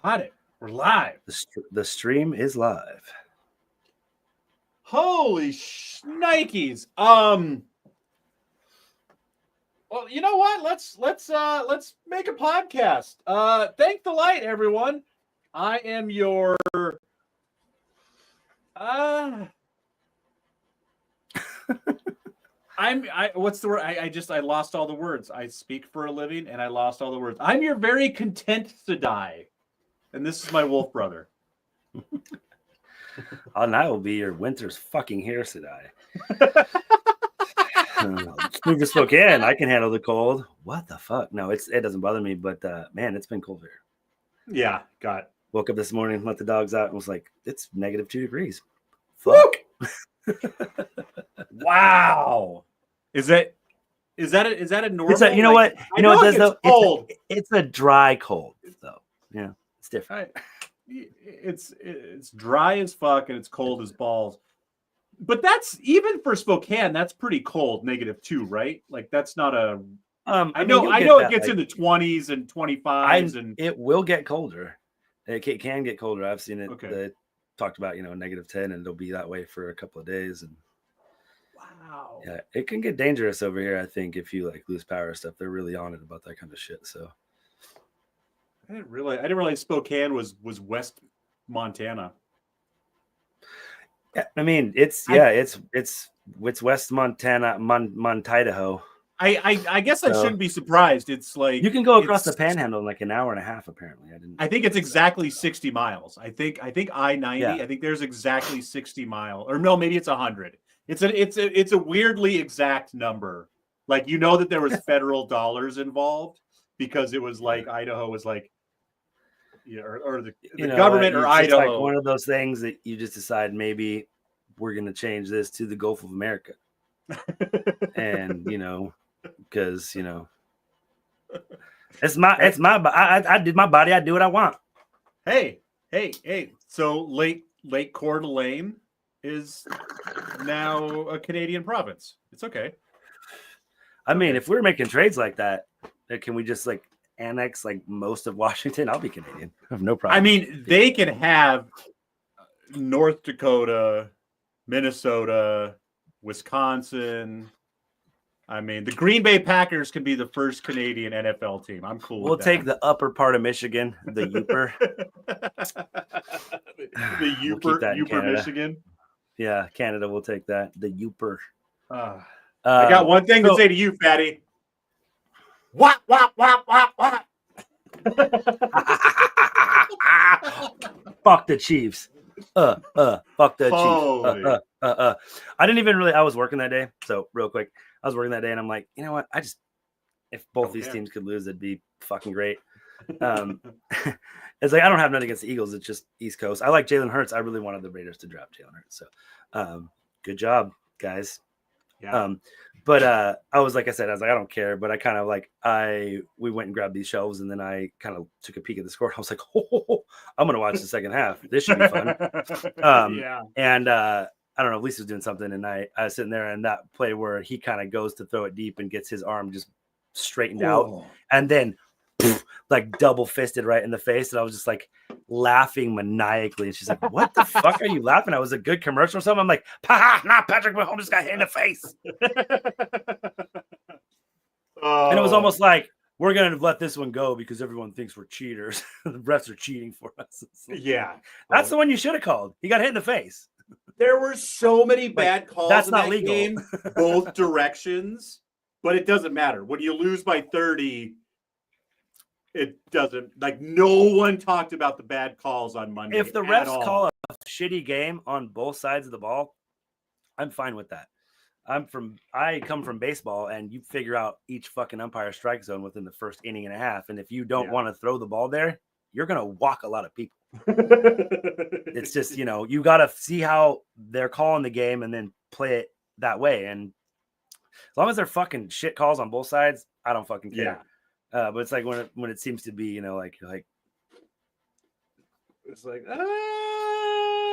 Got it. We're live. The stream is live. Holy shnikes. Well, you know what? Let's make a podcast. Thank the light, everyone. I am your what's the word? I lost all the words. I speak for a living and I lost all the words. I'm your very content to die. And this is my wolf brother. And I will be your winter's fucking hair Sedai. Move to Spokane. I can handle the cold. What the fuck? No, it doesn't bother me, but man, it's been cold here. Yeah, woke up this morning, let the dogs out, and was like, it's -2 degrees. Fuck. Wow. Is that a normal? It's you know what? You know what it does though? Cold. It's a dry cold though. Yeah, it's different. It's dry as fuck and it's cold as balls. But that's even for Spokane. That's pretty cold, -2, right? Like that's not a. I know it gets in the 20s and 25s, and it will get colder. It can get colder. I've seen it. Okay. They talked about -10, and it'll be that way for a couple of days. And wow, yeah, it can get dangerous over here. I think if you like lose power stuff, they're really on it about that kind of shit. So I didn't realize Spokane was West Montana. Yeah, I mean it's West Montana, Idaho. I guess I shouldn't be surprised. It's like you can go across the Panhandle in like an hour and a half. Apparently, I think it's exactly 60 miles. I think I-90. Yeah. I think there's exactly 60 miles, or no, maybe it's 100. It's a weirdly exact number. Like that there was federal dollars involved because it was like Idaho was like, or the government or Idaho. It's like one of those things that you just decide maybe we're going to change this to the Gulf of America, and because it's my I did my body. I do what I want. Hey. So Lake Coeur d'Alene is now a Canadian province. It's okay. I mean, if we're making trades like that, can we just like annex like most of Washington? I'll be Canadian. I have no problem. I mean, they can have North Dakota, Minnesota, Wisconsin. I mean, the Green Bay Packers can be the first Canadian NFL team. I'm cool We'll with that. take the upper part of Michigan, the Yooper. The Yooper, Michigan. Yeah, Canada will take that. The Yooper. I got one thing to say to you, fatty. What? Fuck the Chiefs. Fuck the Chiefs. I didn't even really. I was working that day, so real quick, I was working that day, and I'm like, you know what? If both these teams could lose, it'd be fucking great. It's like I don't have nothing against the Eagles. It's just East Coast. I like Jalen Hurts. I really wanted the Raiders to draft Jalen Hurts. So, good job, guys. Yeah. But I was like, I don't care. But I kind of like we went and grabbed these shelves, and then I kind of took a peek at the score. I was like, I'm gonna watch the second half. This should be fun. Yeah. And I don't know. Lisa was doing something, and I was sitting there, and that play where he kind of goes to throw it deep and gets his arm just straightened out, and then like double fisted right in the face, and I was just like laughing maniacally. And she's like, "What the fuck are you laughing at? Was it a good commercial or something?" I'm like, "Ha! Not Patrick Mahomes just got hit in the face." And it was almost like we're gonna let this one go because everyone thinks we're cheaters. The refs are cheating for us. Yeah, that's the one you should have called. He got hit in the face. There were so many bad calls. That's in not that legal. Game, both directions, but it doesn't matter when you lose by 30. It doesn't, like, no one talked about the bad calls on Monday. If the refs call a shitty game on both sides of the ball, I'm fine with that. I come from baseball, and you figure out each fucking umpire strike zone within the first inning and a half. And if you don't want to throw the ball there, you're going to walk a lot of people. It's just, you got to see how they're calling the game and then play it that way. And as long as they're fucking shit calls on both sides, I don't fucking care. Yeah. But it's like when it seems to be, like it's like,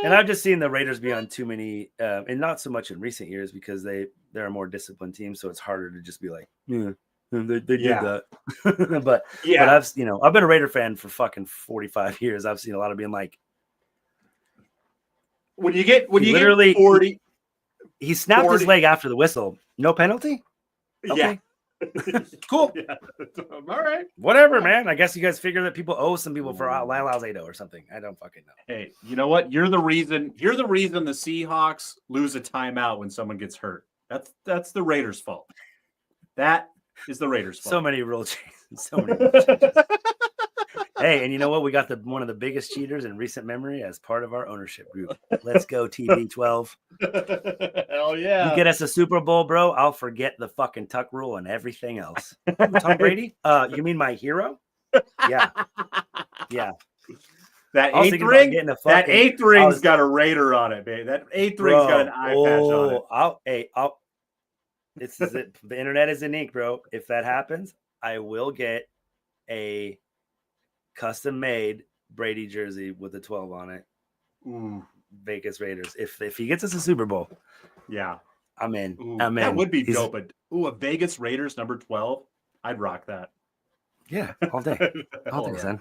and I've just seen the Raiders be on too many, and not so much in recent years because they're a more disciplined team, so it's harder to just be like, They did Yeah. that. but Yeah. I've been a Raider fan for fucking 45 years. I've seen a lot of being like, When you get literally 40, he snapped 40 his leg after the whistle. No penalty? yeah. Okay. Cool. Yeah. All right. Whatever, man. I guess you guys figure that people owe some people for Lyle Alzado or something. I don't fucking know. Hey, you know what? You're the reason the Seahawks lose a timeout when someone gets hurt. That's the Raiders' fault. That is the Raiders' fault. So many rule changes. So many rule changes. Hey, and you know what? We got one of the biggest cheaters in recent memory as part of our ownership group. Let's go, TB12. Hell yeah. You get us a Super Bowl, bro, I'll forget the fucking tuck rule and everything else. Tom Brady? You mean my hero? Yeah. Yeah. That eighth ring? That eighth ring's got a Raider on it, babe. That eighth ring's got an eye patch on it. The internet is in ink, bro. If that happens, I will get a custom-made Brady jersey with a 12 on it. Ooh. Vegas Raiders. If he gets us a Super Bowl, yeah, I'm in. Ooh, I'm in. That would be dope. But a Vegas Raiders number 12, I'd rock that. Yeah, all day, all day, son.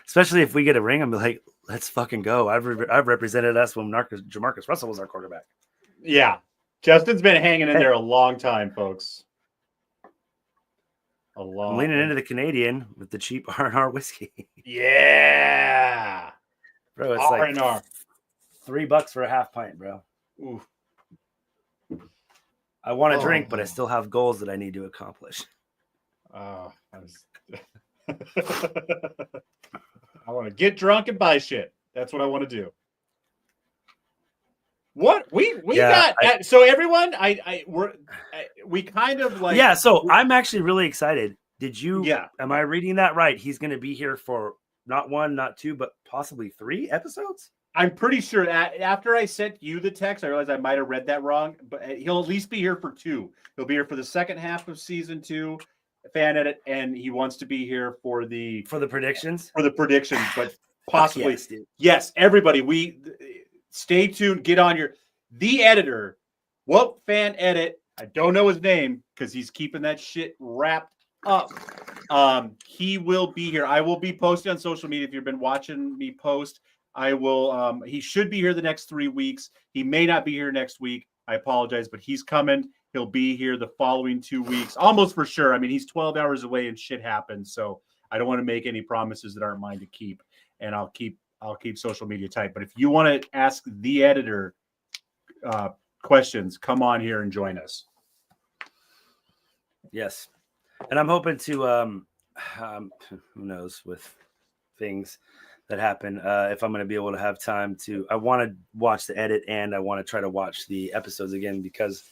Especially if we get a ring, I'm like, let's fucking go. I've represented us when Jamarcus Russell was our quarterback. Yeah, Justin's been hanging in there a long time, folks. I'm leaning into the Canadian with the cheap R&R whiskey. Yeah, bro, it's R&R. like $3 for a half pint, bro. Ooh. I want to drink, but I still have goals that I need to accomplish. I want to get drunk and buy shit. That's what I want to do. What we got? So everyone, we kind of like. Yeah. So I'm actually really excited. Did you? Yeah. Am I reading that right? He's going to be here for not 1, not 2, but possibly 3 episodes. I'm pretty sure after I sent you the text, I realized I might have read that wrong, but he'll at least be here for 2. He'll be here for the second half of season 2, fan edit, and he wants to be here for the predictions. But possibly, yes, everybody, we stay tuned. Get on the editor, WoTFanEdit. I don't know his name because he's keeping that shit wrapped up. He will be here. I will be posting on social media. If you've been watching me post, I will. He should be here the next 3 weeks. He may not be here next week. I apologize, but he's coming. He'll be here the following 2 weeks, almost for sure. I mean, he's 12 hours away and shit happens, so I don't want to make any promises that aren't mine to keep. And I'll keep social media tight. But if you want to ask the editor questions, come on here and join us. Yes, and I'm hoping to. Who knows with things that happen, if I'm going to be able to have time to. I want to watch the edit and I want to try to watch the episodes again because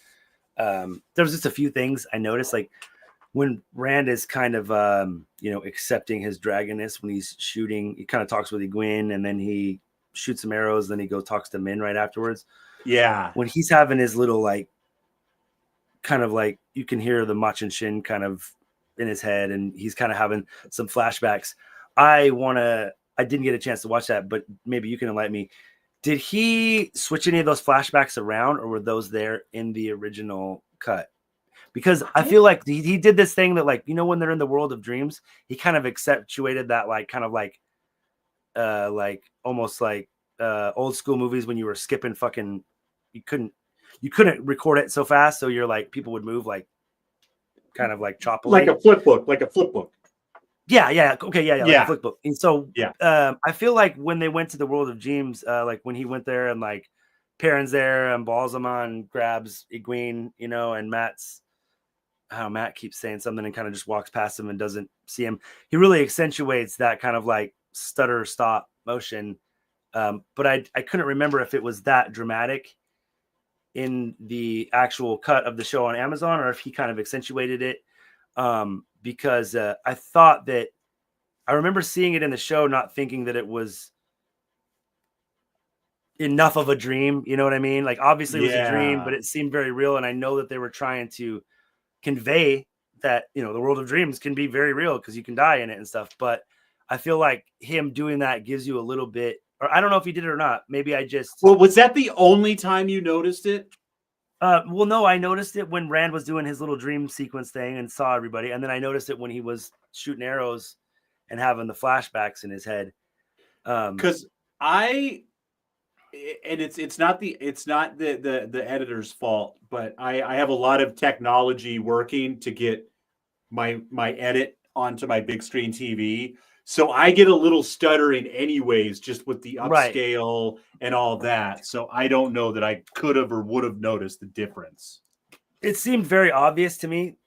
there was just a few things I noticed, like when Rand is kind of accepting his dragonness when he's shooting. He kind of talks with Egwene and then he shoots some arrows. Then he goes talks to Min right afterwards. Yeah, when he's having his little kind of like you can hear the Machin Shin kind of in his head, and he's kind of having some flashbacks. I didn't get a chance to watch that, but maybe you can enlighten me. Did he switch any of those flashbacks around, or were those there in the original cut? Because I feel like he did this thing that, like, when they're in the world of dreams, he kind of accentuated that, almost like old school movies when you were skipping fucking, you couldn't record it so fast, so you're like people would move like kind of like choppily, like a flip book. Yeah. Okay. Yeah. Like a flip book. And so, yeah. I feel like when they went to the world of dreams, like when he went there and like Perrin's there and Balsamon grabs Egwene, and Matt keeps saying something and kind of just walks past him and doesn't see him. He really accentuates that kind of like stutter stop motion. But I couldn't remember if it was that dramatic in the actual cut of the show on Amazon or if he kind of accentuated it. Because I thought that I remember seeing it in the show, not thinking that it was enough of a dream. You know what I mean? Like, obviously it was a dream, but it seemed very real. And I know that they were trying to convey that, the world of dreams can be very real because you can die in it and stuff. But I feel like him doing that gives you a little bit, or I don't know if he did it or not. Maybe I just. Well, was that the only time you noticed it? Well, no, I noticed it when Rand was doing his little dream sequence thing and saw everybody, and then I noticed it when he was shooting arrows and having the flashbacks in his head. Because it's not the editor's fault, but I have a lot of technology working to get my edit onto my big screen TV. So I get a little stuttering anyways, just with the Right. upscale and all that. So I don't know that I could have or would have noticed the difference. It seemed very obvious to me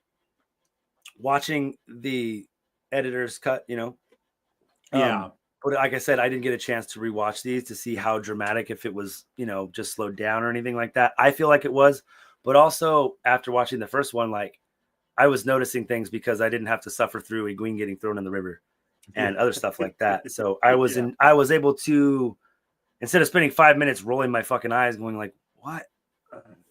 watching the editor's cut, Yeah. But like I said, I didn't get a chance to rewatch these to see how dramatic, if it was, just slowed down or anything like that. I feel like it was, but also after watching the first one, like I was noticing things because I didn't have to suffer through Egwene getting thrown in the river and other stuff like that. So I was able to, instead of spending 5 minutes rolling my fucking eyes going like, what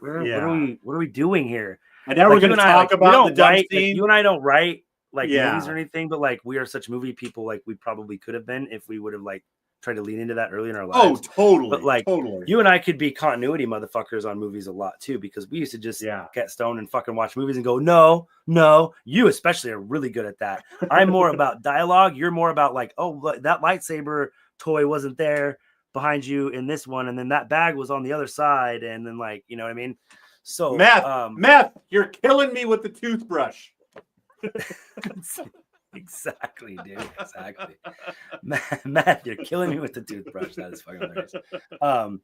are we doing here? And now we're going to talk about the dumb scene. You and I don't write movies or anything, but like we are such movie people, like we probably could have been if we would have like tried to lean into that early in our lives. Oh, totally. But like totally. You and I could be continuity motherfuckers on movies a lot too, because we used to just get stoned and fucking watch movies and go, no, you especially are really good at that. I'm more about dialogue. You're more about like, oh, that lightsaber toy wasn't there behind you in this one, and then that bag was on the other side, and then like, you know what I mean? So Meth, you're killing me with the toothbrush. Exactly, dude. Exactly. Matt, you're killing me with the toothbrush. That is fucking hilarious.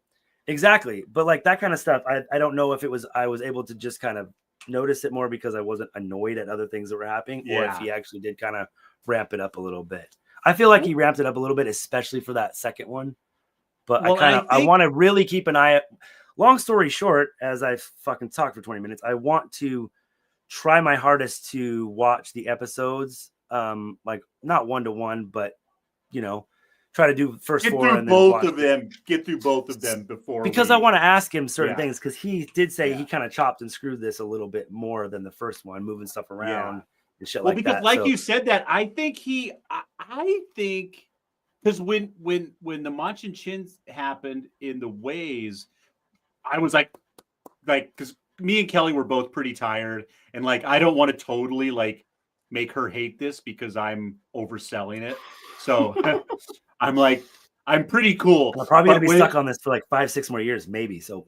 Exactly. But like that kind of stuff, I don't know if I was able to just kind of notice it more because I wasn't annoyed at other things that were happening, or if he actually did kind of ramp it up a little bit. I feel like he ramped it up a little bit, especially for that second one. But I want to really keep an eye. Long story short, as I've fucking talked for 20 minutes, I want to try my hardest to watch the episodes, like not 1-to-1, but try to do first get 4 through and both of them. Get through both of them before, because I want to ask him certain things, because he did say he kind of chopped and screwed this a little bit more than the first one, moving stuff around and shit like that. Well, because you said that, I think because when the Machin Chins happened in the ways, I was like because me and Kelly were both pretty tired, and like I don't want to totally like make her hate this because I'm overselling it. So I'm like, I'm pretty cool. I'm probably gonna be stuck on this for like 5-6 more years, maybe. So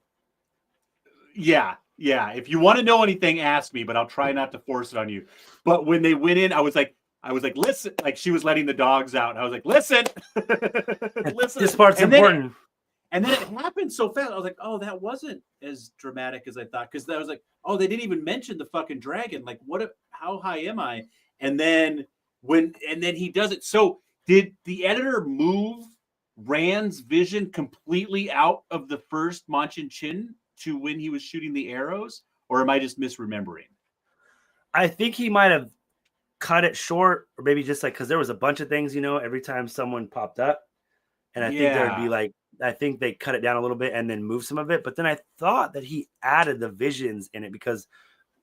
yeah. If you want to know anything, ask me, but I'll try not to force it on you. But when they went in, I was like, listen, like she was letting the dogs out. And I was like, listen, listen. This part's important. And then it happened so fast. I was like, oh, that wasn't as dramatic as I thought. Because I was like, oh, they didn't even mention the fucking dragon. Like, how high am I? And then he does it. So did the editor move Rand's vision completely out of the first Machin Chin to when he was shooting the arrows? Or am I just misremembering? I think he might have cut it short, or maybe just like, because there was a bunch of things, every time someone popped up. And I think there'd be like, I think they cut it down a little bit and then move some of it. But then I thought that he added the visions in it, because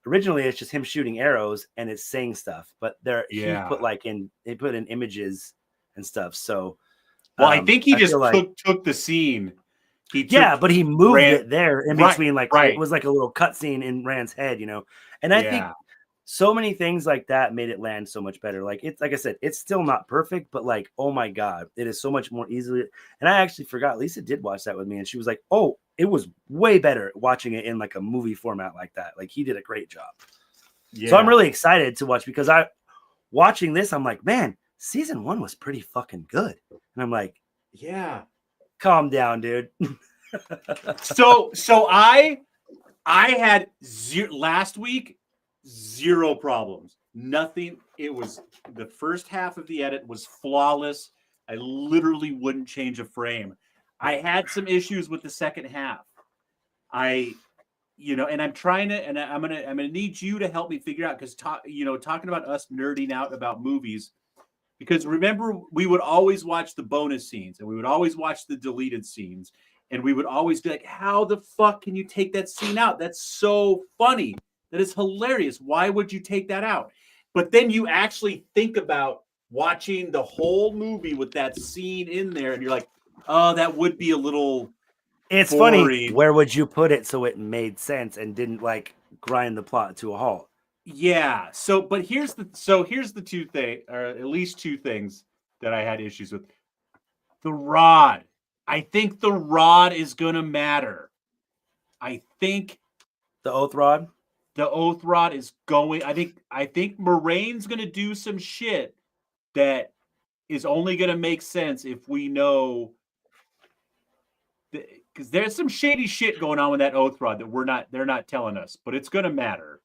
originally it's just him shooting arrows and it's saying stuff. But he put in images and stuff. So, I think he just took the scene. But he moved it there in between. Like it was like a little cut scene in Rand's head, And I think so many things like that made it land so much better. Like it's like I said, it's still not perfect, but like, oh my God, it is so much more easily. And I actually forgot, Lisa did watch that with me, and she was like, oh, it was way better watching it in like a movie format like that. Like he did a great job. Yeah. So I'm really excited to watch, because watching this, I'm like, man, season 1 was pretty fucking good. And I'm like, yeah, calm down, dude. So I had last week, 0 problems, nothing. It was the first half of the edit was flawless. I literally wouldn't change a frame. I had some issues with the second half. And I'm trying to, and I'm gonna need you to help me figure out, because talking about us nerding out about movies, because remember, we would always watch the bonus scenes and we would always watch the deleted scenes, and we would always be like, how the fuck can you take that scene out? That's so funny. That is hilarious. Why would you take that out? But then you actually think about watching the whole movie with that scene in there, and you're like, oh, that would be a little It's funny. Where would you put it so it made sense and didn't like grind the plot to a halt? Yeah. But here's the two things, or at least two things that I had issues with. The rod. I think the rod is gonna matter. I think the oath rod. The oath rod is going. I think Moraine's gonna do some shit that is only gonna make sense if we know. Because there's some shady shit going on with that oath rod that they're not telling us, but it's gonna matter.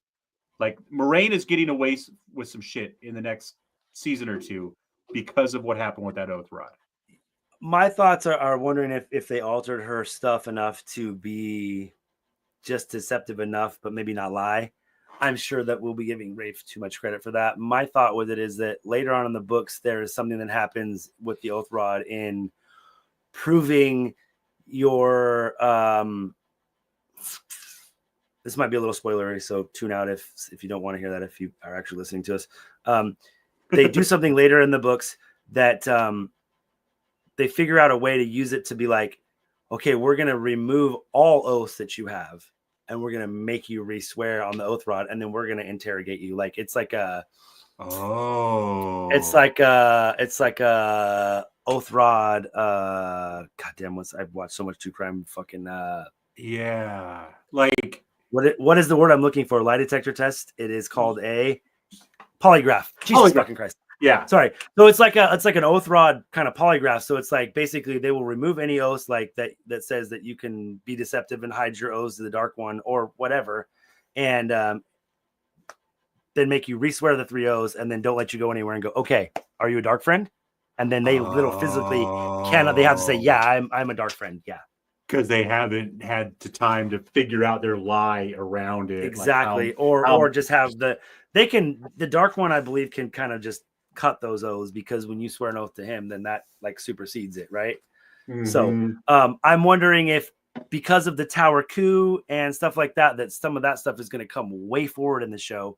Like Moraine is getting away with some shit in the next season or two because of what happened with that oath rod. My thoughts are wondering if they altered her stuff enough to be just deceptive enough, but maybe not lie. I'm sure that we'll be giving Rafe too much credit for that. My thought with it is that later on in the books, there is something that happens with the oath rod in proving your this might be a little spoilery, so tune out if you don't want to hear that, if you are actually listening to us. They do something later in the books that they figure out a way to use it to be like, okay, we're going to remove all oaths that you have, and we're going to make you re-swear on the oath rod, and then we're going to interrogate you. Like, it's like a... Oh. It's like a oath rod. Goddamn, I've watched so much true crime fucking... yeah. Like... What is the word I'm looking for? Lie detector test? It is called a polygraph. Jesus fucking Christ. Yeah. Sorry. So it's like an oath rod kind of polygraph. So it's like basically they will remove any oaths like that says that you can be deceptive and hide your oaths to the Dark One or whatever, and then make you re-swear the 3 oaths and then don't let you go anywhere and go, okay, are you a dark friend? And then they literally physically cannot. They have to say, yeah, I'm a dark friend. Yeah. Because they haven't had the time to figure out their lie around it. Exactly. Like or just have the Dark One, I believe, can kind of just cut those oaths, because when you swear an oath to him, then that like supersedes it, right? Mm-hmm. So I'm wondering if because of the Tower coup and stuff like that, that some of that stuff is going to come way forward in the show,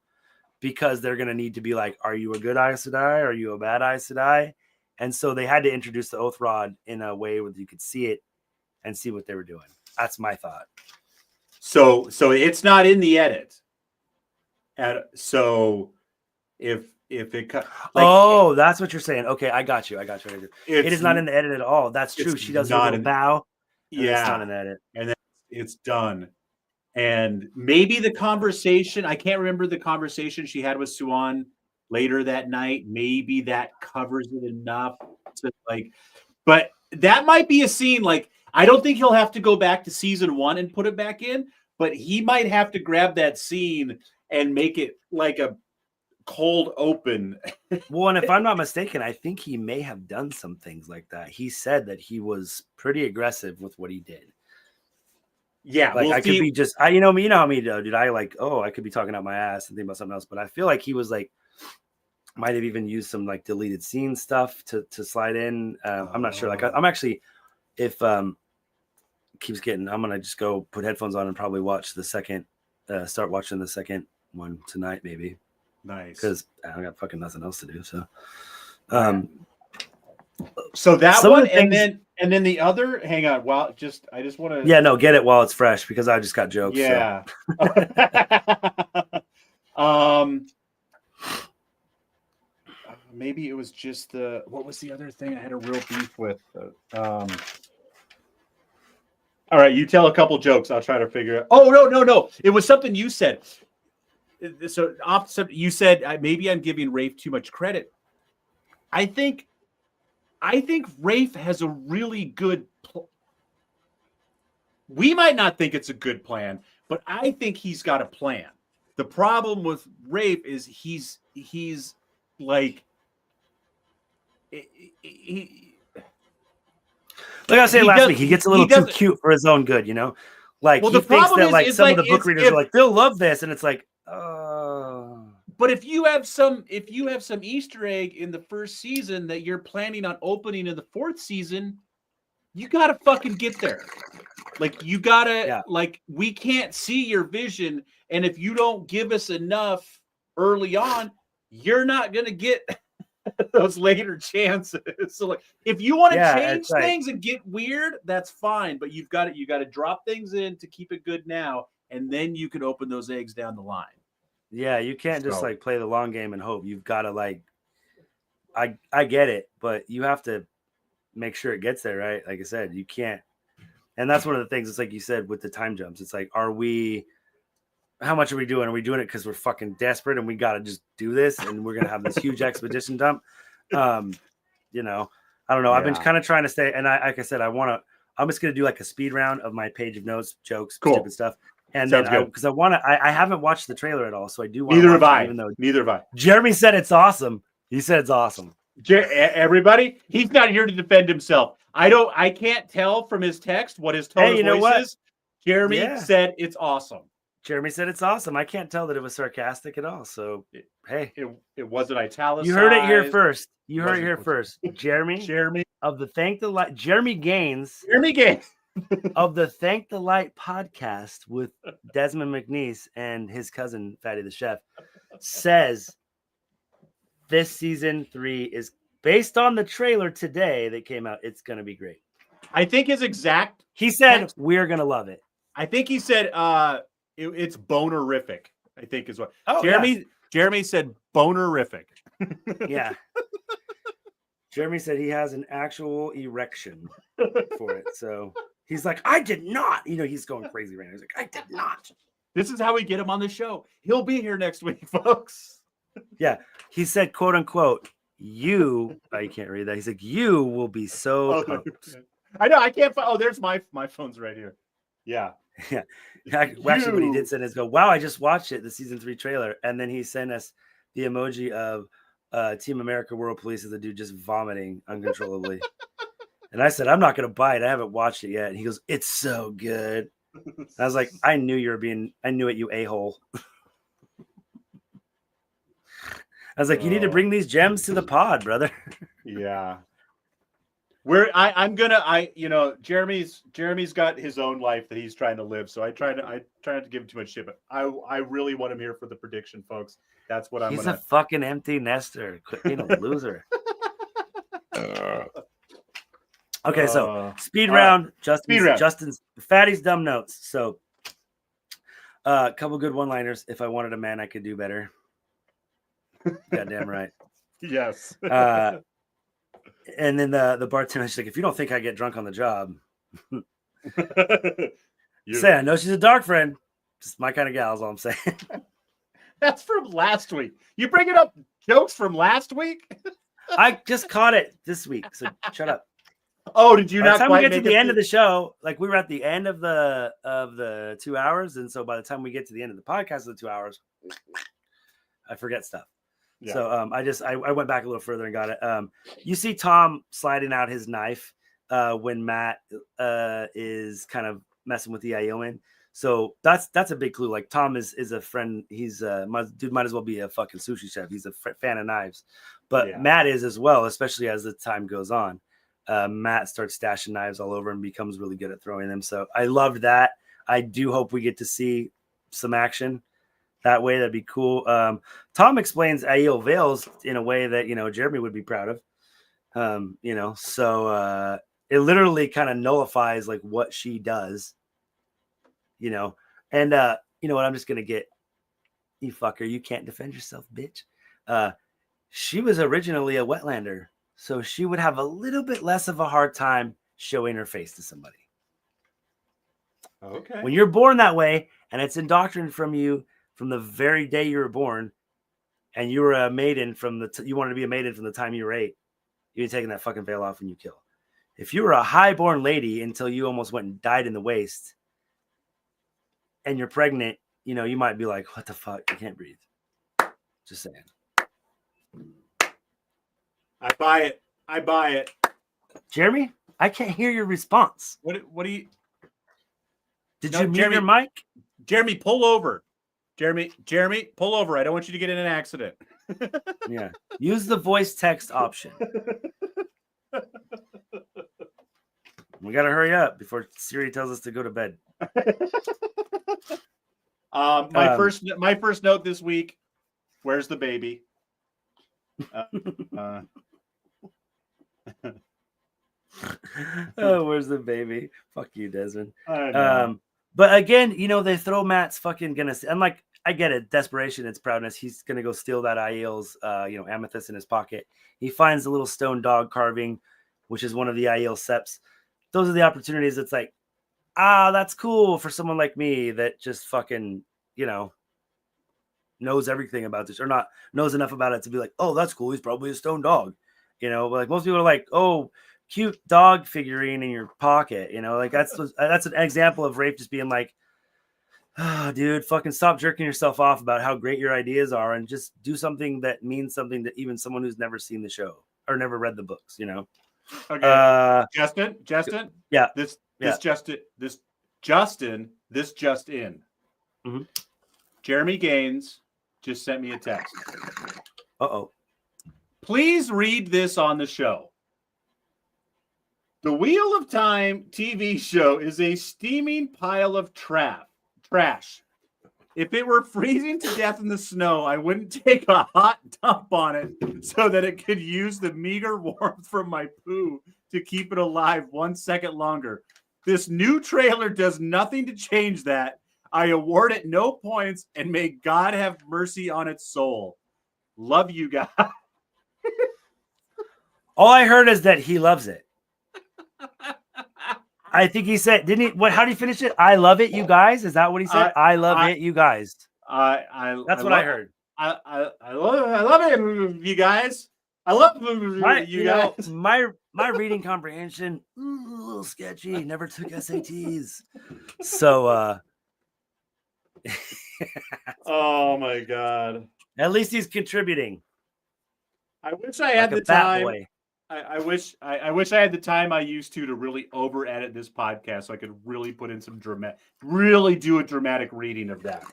because they're going to need to be like, are you a good Aes Sedai? Are you a bad Aes Sedai? And so they had to introduce the oath rod in a way where you could see it and see what they were doing. That's my thought. So it's not in the edit. So if it cut, like, that's what you're saying. Okay, I got you. It is not in the edit at all. That's true. She does a little bow. Yeah, it's not in the edit, and then it's done. And maybe the conversation, I can't remember the conversation she had with Suan later that night. Maybe that covers it enough to like, but that might be a scene like. I don't think he'll have to go back to season 1 and put it back in, but he might have to grab that scene and make it like a cold open. Well, and if I'm not mistaken, I think he may have done some things like that. He said that he was pretty aggressive with what he did. Yeah, like I could be just, you know how me, dude. I like, I could be talking out my ass and think about something else, but I feel like he was like, might have even used some like deleted scene stuff to slide in. I'm not sure. Like I'm actually, if keeps getting, I'm gonna just go put headphones on and probably watch the second start watching the second one tonight, maybe. Nice, because I got fucking nothing else to do. So that one, and then the other, hang on, I just want to get it while it's fresh, because I just got jokes. Maybe it was just what was the other thing I had a real beef with? All right, you tell a couple jokes. I'll try to figure it. Oh, no. It was something you said. So opposite, you said maybe I'm giving Rafe too much credit. I think Rafe has a really good. We might not think it's a good plan, but I think he's got a plan. The problem with Rafe is he's like like I was saying last week, he gets a little too cute for his own good, you know? Like, he thinks that like some of the book readers are like, they'll love this, and it's like, But if you have some Easter egg in the first season that you're planning on opening in the 4th season, you gotta fucking get there. Like, you gotta like, we can't see your vision, and if you don't give us enough early on, you're not gonna get those later chances. So like, if you want to change right. things and get weird, that's fine. But you got to drop things in to keep it good now, and then you can open those eggs down the line. Yeah, you can't just like play the long game and hope. You've got to like, I get it, but you have to make sure it gets there, right? Like I said, you can't. And that's one of the things. It's like you said with the time jumps. It's like, how much are we doing? Are we doing it because we're fucking desperate and we got to just do this and we're going to have this huge expedition dump? You know, I don't know. Yeah. I've been kind of trying to stay. And like I said, I'm just going to do like a speed round of my page of notes, jokes, stupid stuff. And Sounds then because I haven't watched the trailer at all. So I do want to. Neither have I. Jeremy said it's awesome. He said it's awesome. Everybody, he's not here to defend himself. I can't tell from his text what his tone of voice is. Jeremy said it's awesome. Jeremy said it's awesome. I can't tell that it was sarcastic at all. So hey, it wasn't italicized. You heard it here first. Jeremy of the Thank the Light. Jeremy Gaines of the Thank the Light podcast with Desmond McNeese and his cousin Fatty the Chef says this season 3 is based on the trailer today that came out. It's going to be great. I think his exact. He said we're going to love it. I think he said it's bonerific. I think is what Jeremy said. Bonerific. Yeah. Jeremy said he has an actual erection for it. So he's like, I did not. You know, he's going crazy right now. He's like, I did not. This is how we get him on the show. He'll be here next week, folks. Yeah. He said, quote unquote, you can't read that. He's like, you will be so pumped. I know. I can't. There's my phone's right here. Yeah. Yeah. Actually, what he did send us go, wow, I just watched it, the season 3 trailer. And then he sent us the emoji of Team America World Police of the dude just vomiting uncontrollably. And I said, I'm not going to buy it. I haven't watched it yet. And he goes, it's so good. And I was like, I knew it, you a-hole. I was like, you need to bring these gems to the pod, brother. Yeah. Jeremy's got his own life that he's trying to live. So I try not to give him too much shit, but I really want him here for the prediction, folks. That's what He's a fucking empty nester. Quit being a loser. Okay, so speed round. Justin's Fatty's dumb notes. So a couple good one-liners. If I wanted a man, I could do better. Goddamn right. Yes. And then the bartender's like, if you don't think I get drunk on the job, say I know she's a dark friend. Just my kind of gal is all I'm saying. That's from last week. You bringing up jokes from last week? I just caught it this week, so shut up. Oh, did you not? By the time we get to the end of the show, like we were at the end of the 2 hours, and so by the time we get to the end of the podcast of the 2 hours, I forget stuff. Yeah. So I went back a little further and got it. You see Tom sliding out his knife when Matt is kind of messing with the Iowan. So that's a big clue. Like Tom is a friend. He's dude might as well be a fucking sushi chef. He's a fan of knives, but Matt is as well, especially as the time goes on. Matt starts stashing knives all over and becomes really good at throwing them. So I loved that. I do hope we get to see some action that way. That'd be cool. Tom explains Aiel Veils in a way that, Jeremy would be proud of. So it literally kind of nullifies like what she does, and you know what? I'm just going to get you fucker. You can't defend yourself, bitch. She was originally a wetlander, so she would have a little bit less of a hard time showing her face to somebody. Okay. When you're born that way and it's indoctrinated from you from the very day you were born, and you were a maiden you wanted to be a maiden from the time you were 8, you're taking that fucking veil off when you kill. If you were a highborn lady until you almost went and died in the waste, and you're pregnant, you might be like, what the fuck? I can't breathe. Just saying. I buy it. Jeremy, I can't hear your response. What do you... Did you mute your mic? Jeremy, pull over. Jeremy, pull over. I don't want you to get in an accident. Yeah. Use the voice text option. We got to hurry up before Siri tells us to go to bed. My first note this week, where's the baby? uh, Oh, where's the baby? Fuck you, Desmond. I know. But again, they throw Matt's fucking gonna. I'm like, I get it. Desperation, it's proudness. He's gonna go steal that Aiel's, amethyst in his pocket. He finds the little stone dog carving, which is one of the Aiel seps. Those are the opportunities. It's like, that's cool for someone like me that just fucking, knows everything about this, or not knows enough about it to be like, oh, that's cool. He's probably a stone dog, But like most people are like, oh, cute dog figurine in your pocket, like that's an example of Rafe just being like, oh, dude, fucking stop jerking yourself off about how great your ideas are and just do something that means something to even someone who's never seen the show or never read the books, Okay, Justin, yeah, this yeah. Justin, this just in. Mm-hmm. Jeremy Gaines just sent me a text. Uh-oh. Please read this on the show. The Wheel of Time TV show is a steaming pile of trash. If it were freezing to death in the snow, I wouldn't take a hot dump on it so that it could use the meager warmth from my poo to keep it alive 1 second longer. This new trailer does nothing to change that. I award it no points, and may God have mercy on its soul. Love you guys. All I heard is that he loves it. I think he said, didn't he? What? How did he finish it? I love it, you guys. Is that what he said? I love it, you guys. That's what I heard. I love it, you guys. I love you guys. My reading comprehension, a little sketchy. Never took SATs, so. Oh my God! At least he's contributing. I wish I had the time. I wish I had the time I used to really over edit this podcast so I could really put in some really do a dramatic reading of that.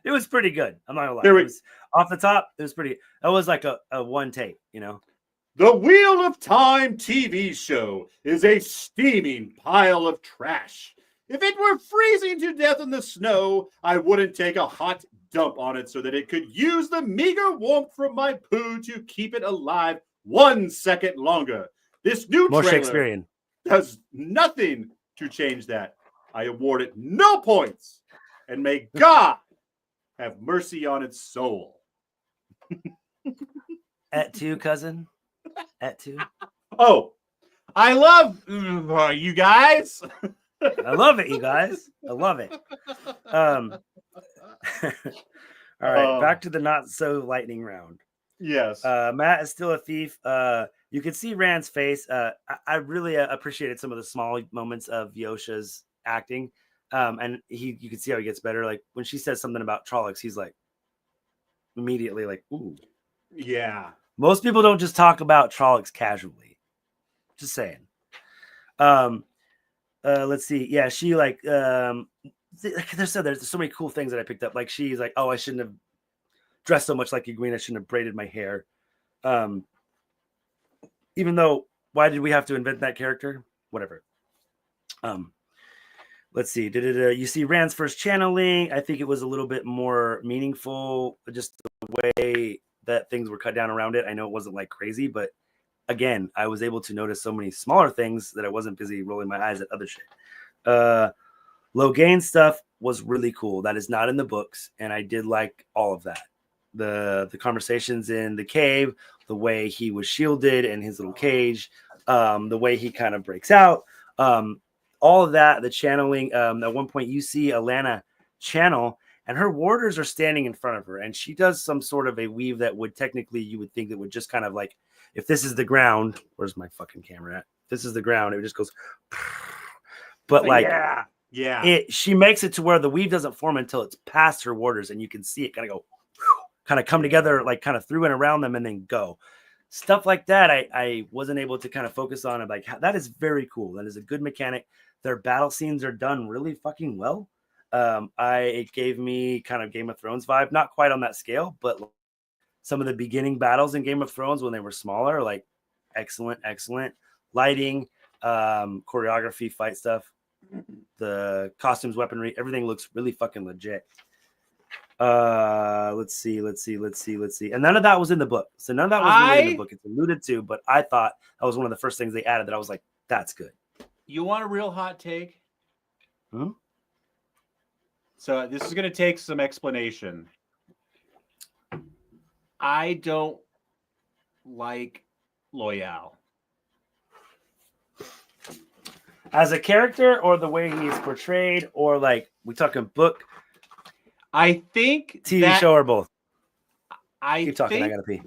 It was pretty good. I'm not gonna lie. It was, off the top, it was pretty. That was like a one take, The Wheel of Time TV show is a steaming pile of trash. If it were freezing to death in the snow, I wouldn't take a hot dump on it so that it could use the meager warmth from my poo to keep it alive 1 second longer. This new More trailer Shakespearean does nothing to change that. I award it no points, and may God have mercy on its soul. At two, cousin. At two. Oh, I love you guys. I love it, you guys. I love it. All right, back to the not so lightning round. Yes. Matt is still a thief. You can see Rand's face. I really appreciated some of the small moments of Yosha's acting. And you can see how he gets better. Like when she says something about Trollocs, he's like immediately like, ooh. Yeah. Most people don't just talk about Trollocs casually. Just saying. Let's see. Yeah, she there's so many cool things that I picked up. Like she's like, oh, I shouldn't have dressed so much like Egwene. I shouldn't have braided my hair. Even though, why did we have to invent that character? Whatever. Let's see. You see Rand's first channeling. I think it was a little bit more meaningful, just the way that things were cut down around it. I know it wasn't like crazy, but again, I was able to notice so many smaller things that I wasn't busy rolling my eyes at other shit. Logain stuff was really cool. That is not in the books, and I did like all of that. The conversations in the cave, the way he was shielded in his little cage, the way he kind of breaks out, all of that, the channeling. At one point, you see Alana channel, and her warders are standing in front of her, and she does some sort of a weave that would technically, you would think that would just kind of like, if this is the ground, where's my fucking camera at? If this is the ground, it just goes, but like, yeah. She makes it to where the weave doesn't form until it's past her warders, and you can see it kind of go, kind of come together, like kind of through and around them, and then go. Stuff like that, I wasn't able to kind of focus on. I'm like, that is very cool. That is a good mechanic. Their battle scenes are done really fucking well. It gave me kind of Game of Thrones vibe, not quite on that scale, but some of the beginning battles in Game of Thrones when they were smaller, like excellent lighting, choreography, fight stuff, the costumes, weaponry, everything looks really fucking legit. Let's see. And none of that was in the book. So none of that was really in the book. It's alluded to, but I thought that was one of the first things they added that I was like, that's good. You want a real hot take? Hmm? So this is going to take some explanation. I don't like Loyal. As a character, or the way he's portrayed, or like we talking book, I think TV show, or both. Keep talking. I gotta pee.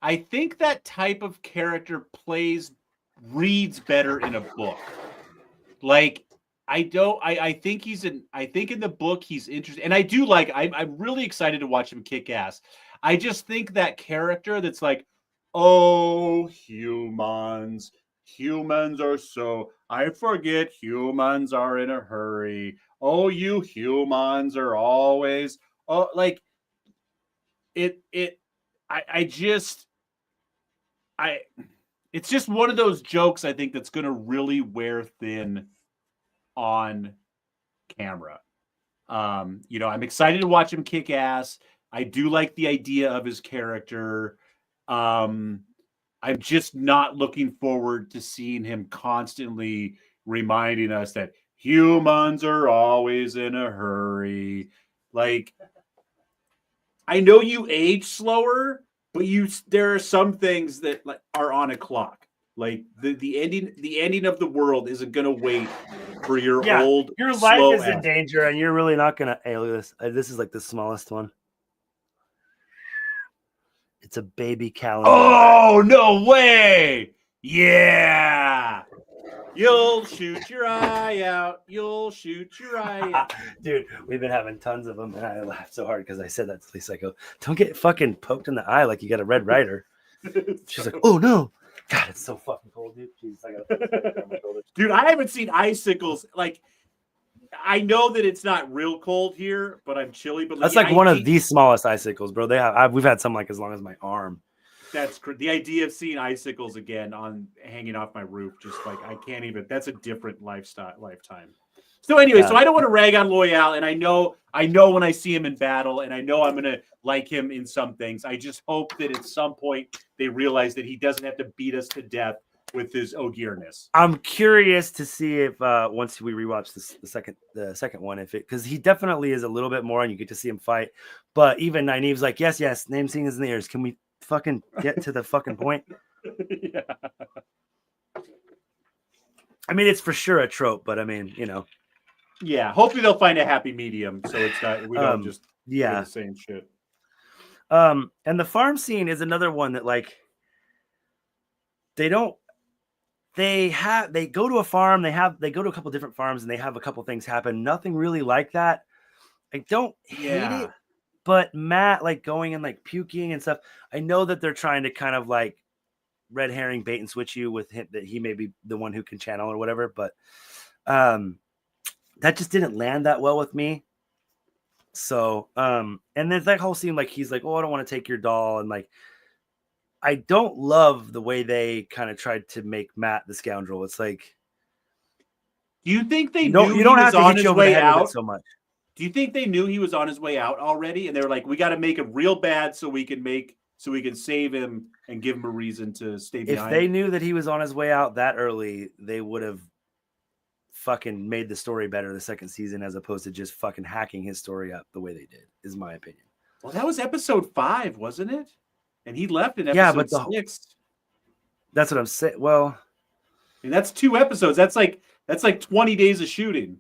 I think that type of character reads better in a book. Like I think I think in the book he's interesting, and I do like. I'm really excited to watch him kick ass. I just think that character that's like, oh, humans are so. I forget humans are in a hurry. Oh, you humans are always. Oh, like it. It's just one of those jokes I think that's going to really wear thin on camera. I'm excited to watch him kick ass. I do like the idea of his character. I'm just not looking forward to seeing him constantly reminding us that humans are always in a hurry. Like, I know you age slower, but there are some things that are on a clock. Like the ending of the world isn't gonna wait for your old. Your life is in danger, and you're really not gonna. Hey, look at this. This is like the smallest one. It's a baby calendar. Oh, no way! Yeah. You'll shoot your eye out. You'll shoot your eye out. Dude, we've been having tons of them, and I laughed so hard because I said that to Lisa. I go, don't get fucking poked in the eye like you got a Red Rider. She's like, oh, no. God, it's so fucking cold, dude. Jeez, I gotta dude, I haven't seen icicles. Like, I know that it's not real cold here, but I'm chilly. But that's like one of the smallest icicles, bro. We've had some like as long as my arm. That's the idea of seeing icicles again hanging off my roof. Just like I can't even. That's a different lifetime. So anyway, so I don't want to rag on Loyal, and I know when I see him in battle, and I know I'm gonna like him in some things. I just hope that at some point they realize that he doesn't have to beat us to death with his Ogierness. I'm curious to see if once we rewatch the second one, because he definitely is a little bit more, and you get to see him fight. But even Nynaeve's like, yes, name singers in the ears. Can we fucking get to the fucking point? Yeah. I mean, it's for sure a trope, but I mean, Yeah, hopefully they'll find a happy medium, so it's not we don't just do the same shit. And the farm scene is another one that like they go to a farm, they go to a couple different farms, and they have a couple things happen. Nothing really like that. I don't hate it, but Matt like going and like puking and stuff. I know that they're trying to kind of like red herring bait and switch you with him that he may be the one who can channel or whatever, but that just didn't land that well with me. So, and there's that whole scene, like, he's like, oh, I don't want to take your doll. And like, I don't love the way they kind of tried to make Matt the scoundrel. It's like, do you think they knew you don't have to on his way out so much? Do you think they knew he was on his way out already? And they were like, we got to make him real bad so we can save him and give him a reason to stay behind. If they knew that he was on his way out that early, they would have fucking made the story better the second season, as opposed to just fucking hacking his story up the way they did, is my opinion. Well, that was episode 5, wasn't it? And he left in episode 6. That's what I'm saying. Well, and that's 2 episodes. That's like 20 days of shooting.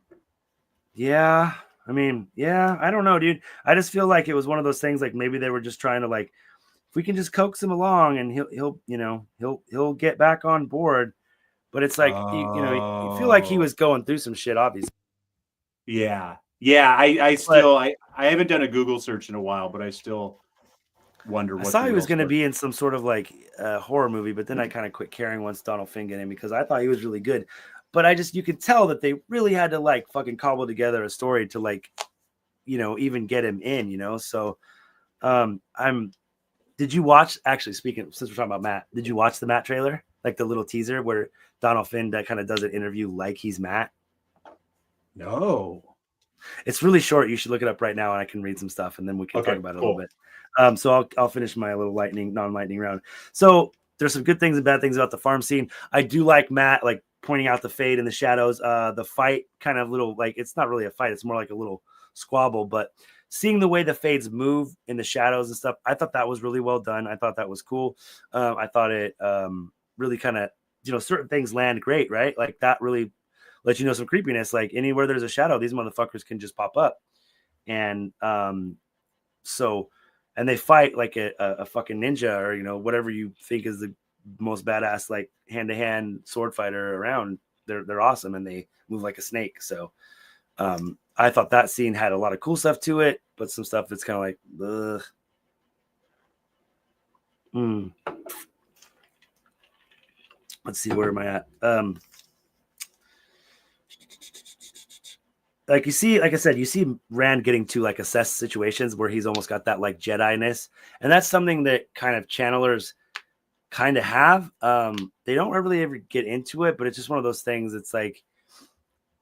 Yeah. I mean, yeah, I don't know, dude. I just feel like it was one of those things, like maybe they were just trying to like, if we can just coax him along and he'll get back on board. But it's like, you feel like he was going through some shit, obviously. Yeah. Yeah. I haven't done a Google search in a while, but I still wonder what. I saw he was going to be in some sort of like horror movie, but then I kind of quit caring once Donald Finn got in, because I thought he was really good. But you could tell that they really had to like fucking cobble together a story to like, even get him in, So did you watch, actually, speaking, since we're talking about Matt, did you watch the Matt trailer? Like the little teaser where Donald Finn that kind of does an interview like he's Matt? No. It's really short. You should look it up right now, and I can read some stuff, and then we can talk about it a little bit. So I'll finish my little non-lightning round. So there's some good things and bad things about the farm scene. I do like Matt like pointing out the fade and the shadows. The fight kind of little like it's not really a fight. It's more like a little squabble, but seeing the way the fades move in the shadows and stuff, I thought that was really well done. I thought that was cool. I thought it really kind of, certain things land great, right? Like that really lets you know some creepiness. Like anywhere there's a shadow, these motherfuckers can just pop up. And and they fight like a fucking ninja or, whatever you think is the most badass, like hand-to-hand sword fighter around. They're awesome and they move like a snake. So I thought that scene had a lot of cool stuff to it, but some stuff that's kind of like, ugh. Let's see, where am I at? Like I said, you see Rand getting to like assess situations where he's almost got that like Jedi-ness. And that's something that kind of channelers kind of have. They don't really ever get into it, but it's just one of those things. It's like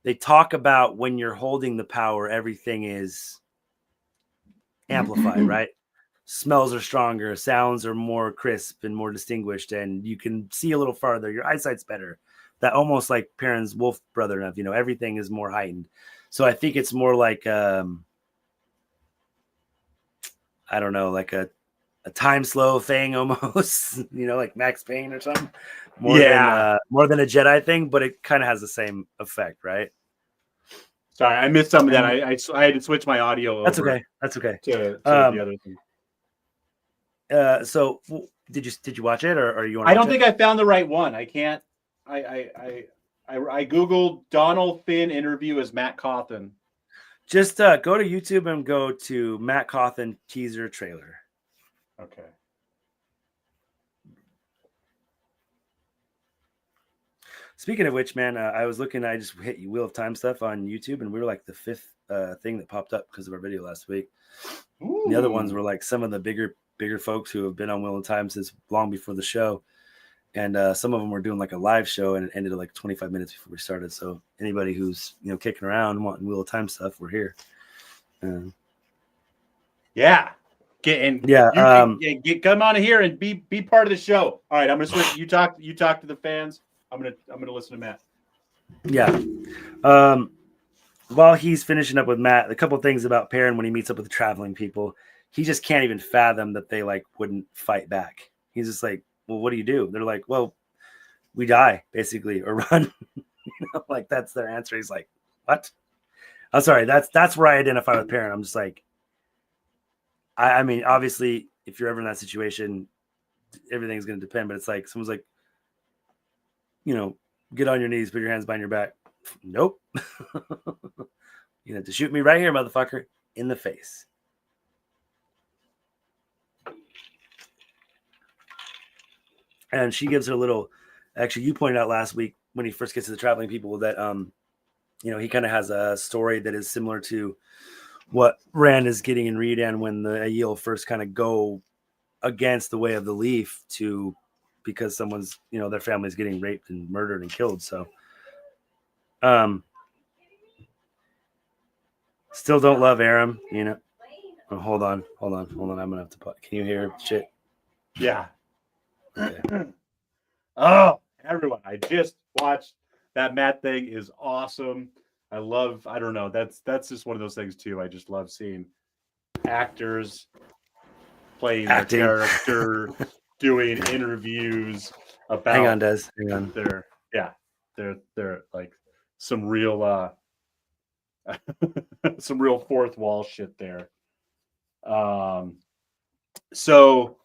they talk about when you're holding the power, everything is amplified, right? Smells are stronger, sounds are more crisp and more distinguished, and you can see a little farther. Your eyesight's better. That almost like Perrin's wolf brother of, everything is more heightened. So I think it's more like I don't know, like a time slow thing almost, like Max Payne or something. More than a Jedi thing, but it kind of has the same effect, right? Sorry, I missed some of that. I had to switch my audio over. That's okay. To the other thing. So did you watch it or you want to I don't think I found the right one. I can't. I Googled Donald Finn interview as Matt Cawthon. Just go to YouTube and go to Matt Cawthon teaser trailer. Okay. Speaking of which, man, I was looking. I just hit Wheel of Time stuff on YouTube, and we were like the 5th thing that popped up because of our video last week. The other ones were like some of the bigger folks who have been on Wheel of Time since long before the show. And some of them were doing like a live show, and it ended at like 25 minutes before we started. So anybody who's kicking around wanting Wheel of Time stuff, we're here. Yeah, come on here and be part of the show. All right, I'm gonna switch. You talk to the fans. I'm gonna listen to Matt. Yeah. While he's finishing up with Matt, a couple things about Perrin when he meets up with the traveling people, he just can't even fathom that they like wouldn't fight back. He's just like, well, what do you do? They're like, well, we die basically or run. Like that's their answer. He's like, what? I'm sorry. That's where I identify with Perrin. I'm just like, I mean, obviously, if you're ever in that situation, everything's going to depend. But it's like someone's like, get on your knees, put your hands behind your back. Nope. You have to shoot me right here, motherfucker, in the face. And she gives her a little. Actually, you pointed out last week when he first gets to the traveling people that he kind of has a story that is similar to what Rand is getting in Redan when the Aiel first kind of go against the way of the leaf because someone's, their family's getting raped and murdered and killed. So, still don't love Aram, Oh, hold on. I'm gonna have to put. Can you hear shit? Yeah. Okay. Oh, everyone! I just watched that Matt thing. Is awesome. I don't know. That's just one of those things too. I just love seeing actors playing the character, doing interviews about. Hang on, Des. Hang on. They're like some real some real fourth wall shit there. So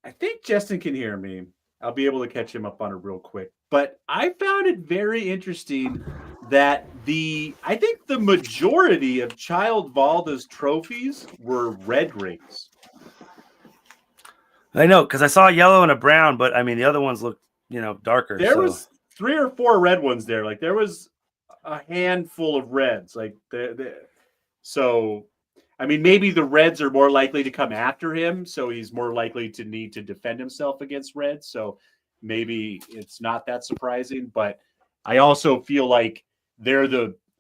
I think Justin can hear me. I'll be able to catch him up on it real quick. But I found it very interesting that I think the majority of Child Valda's trophies were red rings. I know, because I saw a yellow and a brown, but I mean the other ones look, darker. There was 3 or 4 red ones there. Like there was a handful of reds. Like so I mean, maybe the reds are more likely to come after him, so he's more likely to need to defend himself against reds. So maybe it's not that surprising. But I also feel like they're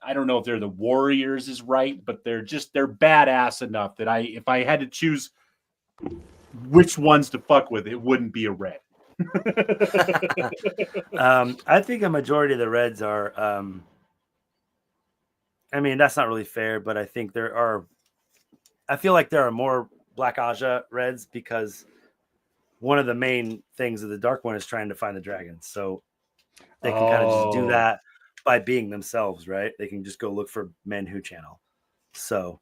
I don't know if they're the warriors is right, but they're badass enough that if I had to choose which ones to fuck with, it wouldn't be a red. I think a majority of the reds are. I mean, that's not really fair, but I think there are. I feel like there are more Black Aja reds because one of the main things of the Dark One is trying to find the dragons. So they can kind of just do that by being themselves, right? They can just go look for men who channel. So,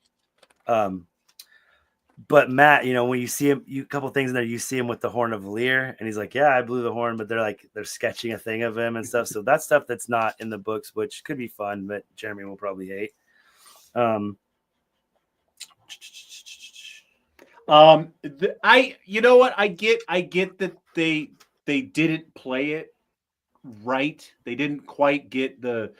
but Matt, when you see him, a couple things in there, you see him with the horn of Valir, and he's like, "Yeah, I blew the horn," but they're sketching a thing of him and stuff. So that's stuff that's not in the books, which could be fun, but Jeremy will probably hate. You know what? I get that they didn't play it right. They didn't quite get the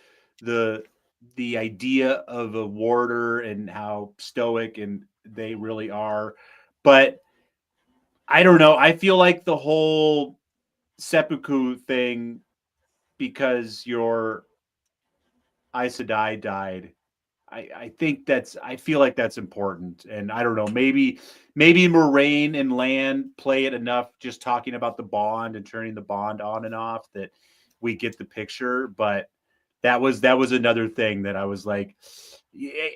idea of a warder and how stoic and they really are. But I don't know. I feel like the whole seppuku thing, because your Aes Sedai died, I think I feel like that's important. And I don't know, maybe Moraine and Lan play it enough just talking about the bond and turning the bond on and off that we get the picture. But that was another thing that I was like,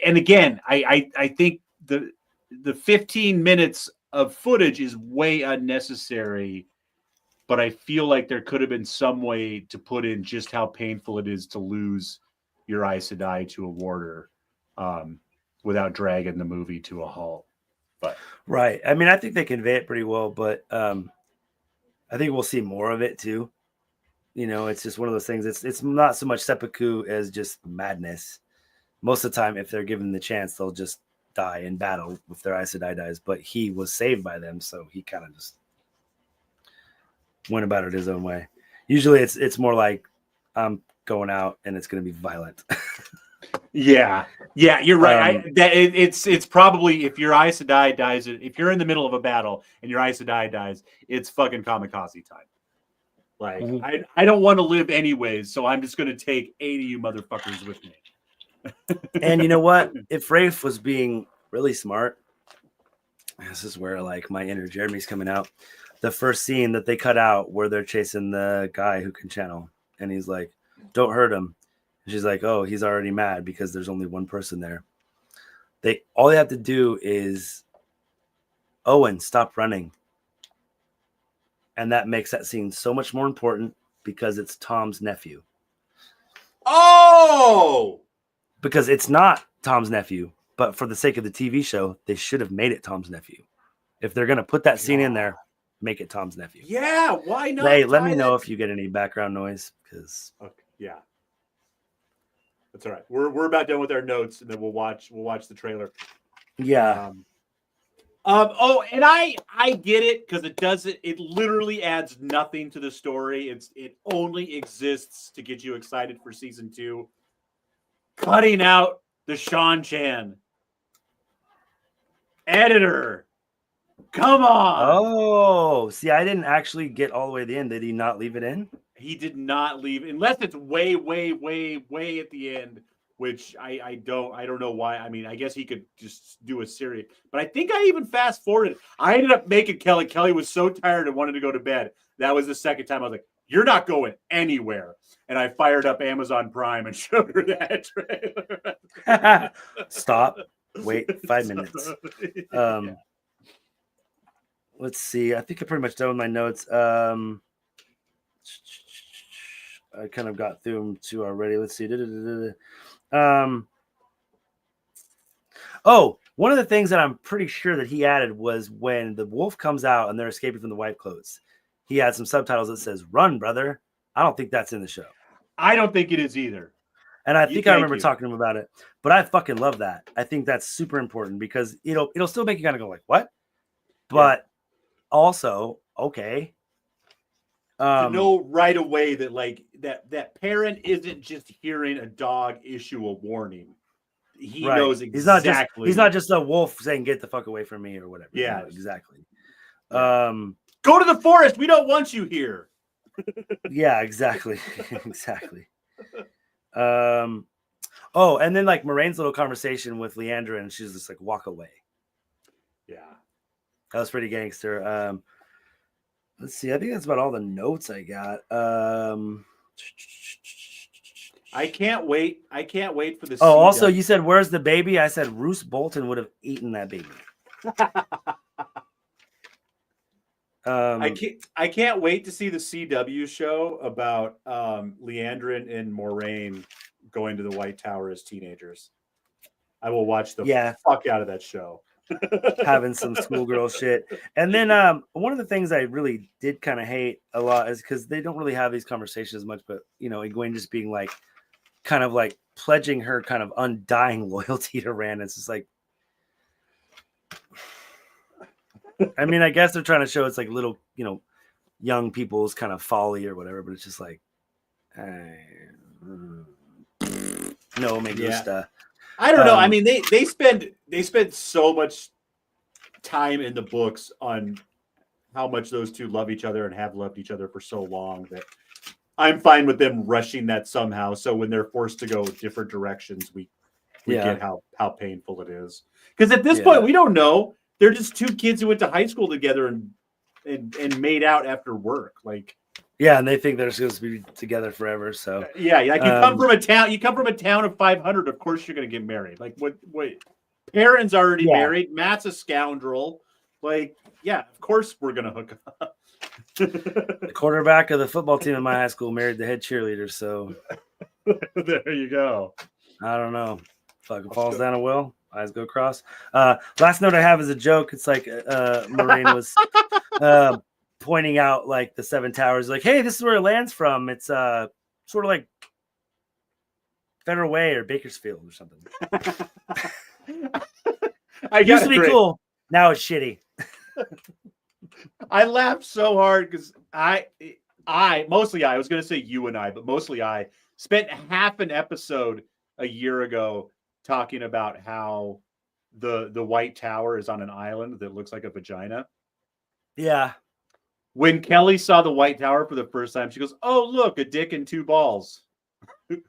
and again, I think the 15 minutes of footage is way unnecessary, but I feel like there could have been some way to put in just how painful it is to lose your Aes Sedai to a warder, without dragging the movie to a halt. But right. I mean, I think they convey it pretty well, but I think we'll see more of it too. It's just one of those things. It's not so much seppuku as just madness. Most of the time, if they're given the chance, they'll just die in battle if their Aes Sedai dies. But he was saved by them, so he kind of just went about it his own way. Usually, it's more like I'm going out and it's going to be violent. Yeah, you're right. It's probably, if your Aes Sedai dies, if you're in the middle of a battle and your Aes Sedai dies, it's fucking kamikaze time. Like, I don't want to live anyways, so I'm just going to take 80 of you motherfuckers with me. And you know what? If Rafe was being really smart, this is where like my inner Jeremy's coming out. The first scene that they cut out where they're chasing the guy who can channel, and he's like, "Don't hurt him." And she's like, "Oh, he's already mad because there's only one person there." All they have to do is, Owen, stop running. And that makes that scene so much more important because it's Tom's nephew. Oh! Because it's not Tom's nephew, but for the sake of the TV show, they should have made it Tom's nephew. If they're going to put that scene in there, make it Tom's nephew. Yeah, why not? Hey, let me know if you get any background noise, because yeah, that's all right. We're about done with our notes, and then we'll watch the trailer. Yeah. And I get it, because it literally adds nothing to the story. It only exists to get you excited for season 2. Cutting out the Sean Chan editor. Come on. Oh, see, I didn't actually get all the way to the end. Did he not leave it in? He did not leave, unless it's way, way, way, way at the end, which I don't know why. I mean, I guess he could just do a series, but I think I even fast forwarded. I ended up making Kelly. Kelly was so tired and wanted to go to bed. That was the second time I was like, "You're not going anywhere." And I fired up Amazon Prime and showed her that trailer. Stop. Wait 5 minutes. Let's see. I think I'm pretty much done with my notes. I kind of got through them too already. Let's see. One of the things that I'm pretty sure that he added was when the wolf comes out and they're escaping from the white coats, he had some subtitles that says, "Run, brother." I don't think that's in the show. I don't think it is either. And I think I remember talking to him about it, but I fucking love that. I think that's super important because it'll still make you kind of go like, what? But also, okay. To know right away that like that parent isn't just hearing a dog issue a warning. He knows exactly. He's not just a wolf saying, "Get the fuck away from me" or whatever. Yeah, exactly. Yeah. Go to the forest. We don't want you here. Yeah, exactly. Exactly. Oh, and then like Moraine's little conversation with Leandra, and she's just like, walk away. Yeah. That was pretty gangster. Let's see. I think that's about all the notes I got. I can't wait. I can't wait for the. Oh, also, you said, "Where's the baby?" I said, "Roose Bolton would have eaten that baby." I can't wait to see the CW show about Leandrin and Moraine going to the White Tower as teenagers. I will watch the fuck out of that show. Having some schoolgirl shit. And then one of the things I really did kind of hate a lot is because they don't really have these conversations much, but you know, Egwene just being like kind of like pledging her kind of undying loyalty to Rand. It's just like, I mean, I guess they're trying to show it's like little, you know, young people's kind of folly or whatever, but it's just like no, me gusta. I don't know. I mean, they spend so much time in the books on how much those two love each other and have loved each other for so long that I'm fine with them rushing that somehow. So when they're forced to go different directions, we get how painful it is. Because at this point, we don't know. They're just two kids who went to high school together and made out after work. Like, yeah, and they think they're supposed to be together forever. So yeah, like you come from a town of 500. Of course, you're going to get married. Like, what? Perrin's already married. Matt's a scoundrel. Like, yeah, of course we're going to hook up. The quarterback of the football team in my high school married the head cheerleader. So there you go. I don't know. Fucking falls down a well. Eyes go cross. Last note I have is a joke. It's like Moraine was pointing out like the Seven Towers. Like, hey, this is where it lands from. It's sort of like Federal Way or Bakersfield or something. It used to be cool. Now it's shitty. I laughed so hard because I was going to say you and I, but mostly I spent half an episode a year ago talking about how the White Tower is on an island that looks like a vagina. Yeah. When Kelly saw the White Tower for the first time, she goes, "Oh, look, a dick and two balls."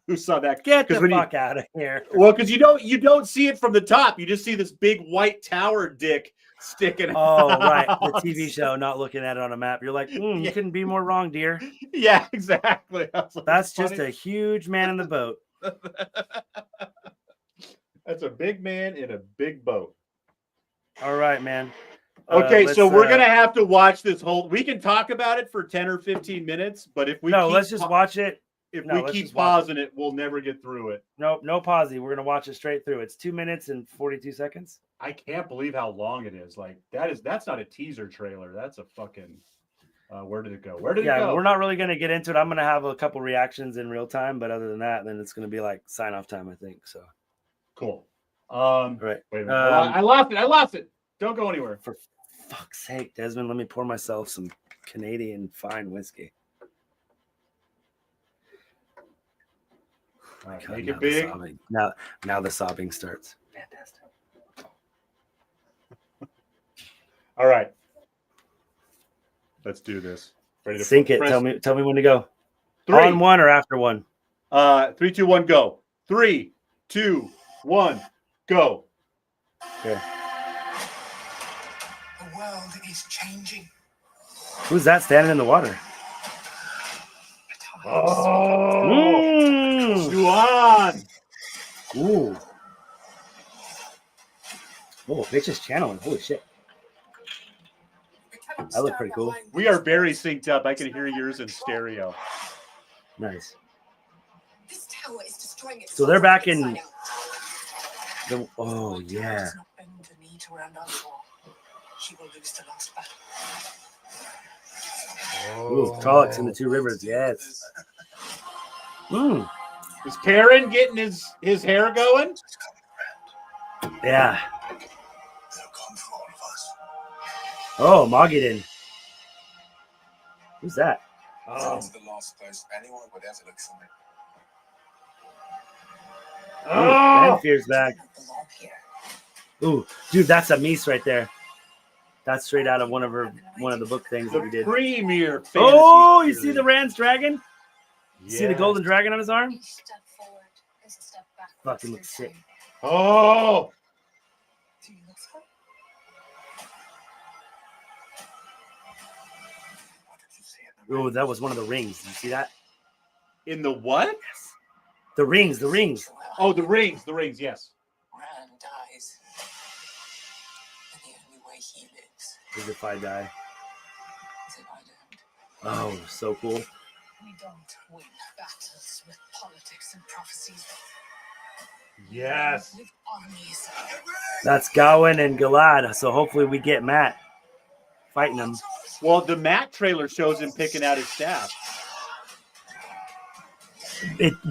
Who saw that? Get the fuck out of here. Well, because you don't see it from the top. You just see this big white tower dick sticking out. Oh, right. The TV show, not looking at it on a map. You're like, you couldn't be more wrong, dear. Yeah, exactly. Like, that's just a huge man in the boat. That's a big man in a big boat. All right, man. Okay, so we're going to have to watch this whole... We can talk about it for 10 or 15 minutes, but if we let's just watch it. If we keep pausing it, we'll never get through it. Nope, no pausing. We're going to watch it straight through. It's 2 minutes and 42 seconds. I can't believe how long it is. Like, that's not a teaser trailer. That's a fucking... where did it go? Where did it go? Yeah, we're not really going to get into it. I'm going to have a couple reactions in real time, but other than that, then it's going to be like sign-off time, I think. So cool. Right. Wait a minute. I lost it. Don't go anywhere. For fuck's sake, Desmond, let me pour myself some Canadian fine whiskey. Make it big. Now the sobbing starts. Fantastic. All right. Let's do this. Ready to sink it. Tell me when to go. 3. On 1 or after 1? 3, 2, 1, go. 3, 2, 1, go. Okay. The world is changing. Who's that standing in the water? Juan. Ooh. Oh, bitch is channeling. Holy shit. That looked pretty cool. We are very synced up. I can hear yours in stereo. Nice. This tower is destroying itself. So they're back in the... Oh, yeah. She will lose the last battle. Ooh, Trollocs in the Two Rivers, yes. Is Perrin getting his hair going? Yeah. Oh, Moghedon. Who's that? Oh. The last place anyone would ever look for me. Oh, Fear's back. Ooh, dude, that's a Mies right there. That's straight out of one of the book things that we did. Premier fantasy you series. see the Rand's dragon? Yeah. See the golden dragon on his arm? Each step forward is a step back. fucking looks sick. Oh, Do you look so? What did you see in the Oh, that was one of the rings. Did you see that? in the what? The rings, the rings. Oh, the rings, yes. Rand dies. And the only way he lives Is if I die. is if I don't. Oh, so cool. We don't win battles with politics and prophecies. Yes. With armies. That's Gawain and Galad. So hopefully we get Matt fighting them. Well, the Matt trailer shows him picking out his staff.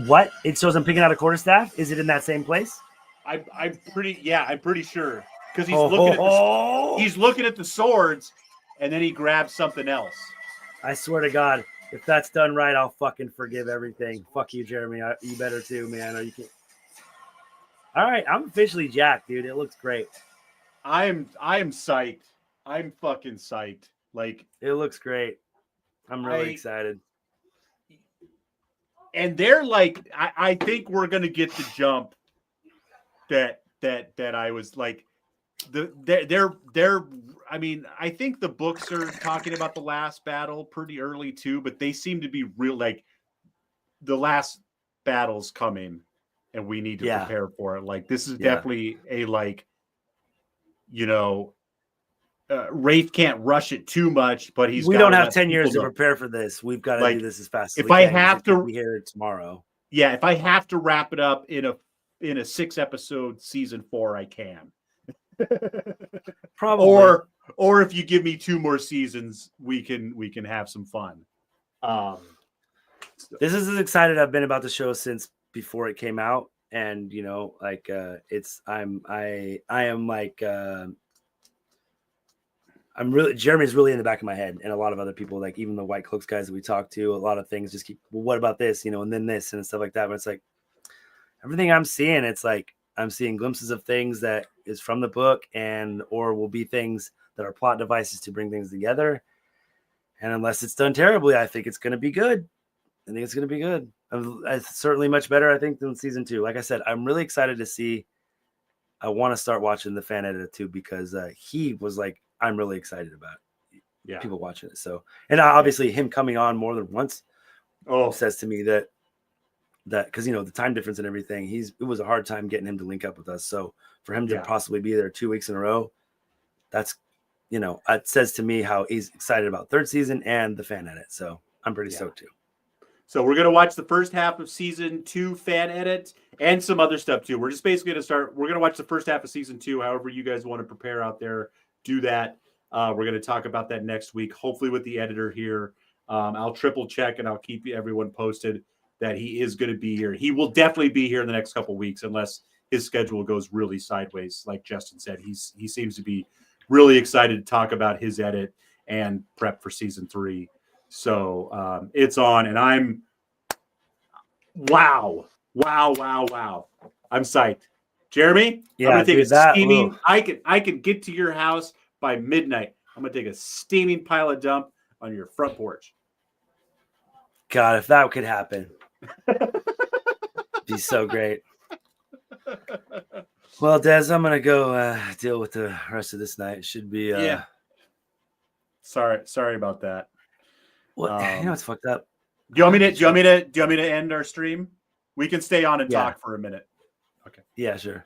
What? It shows him picking out a quarterstaff? Is it in that same place? I'm pretty sure because he's looking at the swords, and then he grabs something else. I swear to God, if that's done right, I'll fucking forgive everything. Fuck you, Jeremy. You better too, man. Or you can. All right, I'm officially jacked, dude. It looks great. I'm psyched. I'm fucking psyched. Like, it looks great. I'm really excited. And they're like, I think we're gonna get the jump that I was like, they're. I mean, I think the books are talking about the last battle pretty early too, but they seem to be real. Like, the last battle's coming, and we need to prepare for it. Like, this is definitely a like, you know, Wraith can't rush it too much, but we don't have 10 years to prepare for this. We've got to do this as fast as we can. If I have to be here tomorrow. Yeah, if I have to wrap it up in a 6-episode season 4, I can. Probably. Or if you give me 2 more seasons, we can have some fun. This is as excited I've been about the show since before it came out, and you know, like Jeremy's really in the back of my head, and a lot of other people, like even the White Cloaks guys that we talk to, a lot of things just keep, well, what about this, you know, and then this and stuff like that. But it's like everything I'm seeing, it's like I'm seeing glimpses of things that is from the book or will be things that are plot devices to bring things together. And unless it's done terribly, I think it's going to be good. I think it's going to be good. It's certainly much better, I think, than season 2. Like I said, I'm really excited to see. I want to start watching the fan edit too, because he was like, I'm really excited about people watching it. So, and obviously him coming on more than once says to me that because, you know, the time difference and everything, it was a hard time getting him to link up with us. So for him to possibly be there 2 weeks in a row, that's, you know, it says to me how he's excited about 3rd season and the fan edit. So I'm pretty stoked too. So we're going to watch the first half of season 2 fan edit and some other stuff too. We're just basically going to we're going to watch the first half of season 2. However you guys want to prepare out there, do that. We're going to talk about that next week, hopefully with the editor here. I'll triple check and I'll keep everyone posted that he is going to be here. He will definitely be here in the next couple of weeks, unless his schedule goes really sideways. Like Justin said, he seems to be really excited to talk about his edit and prep for season 3. So it's on, and I'm wow. I'm psyched. Jeremy, I'm gonna take a steaming. I can get to your house by midnight. I'm gonna take a steaming pile of dump on your front porch. God, if that could happen, be so great. Well, Des, I'm gonna go deal with the rest of this night. It should be Sorry about that. Well, you know it's fucked up. Do you want me to end our stream? We can stay on and talk for a minute. Okay. Yeah, sure.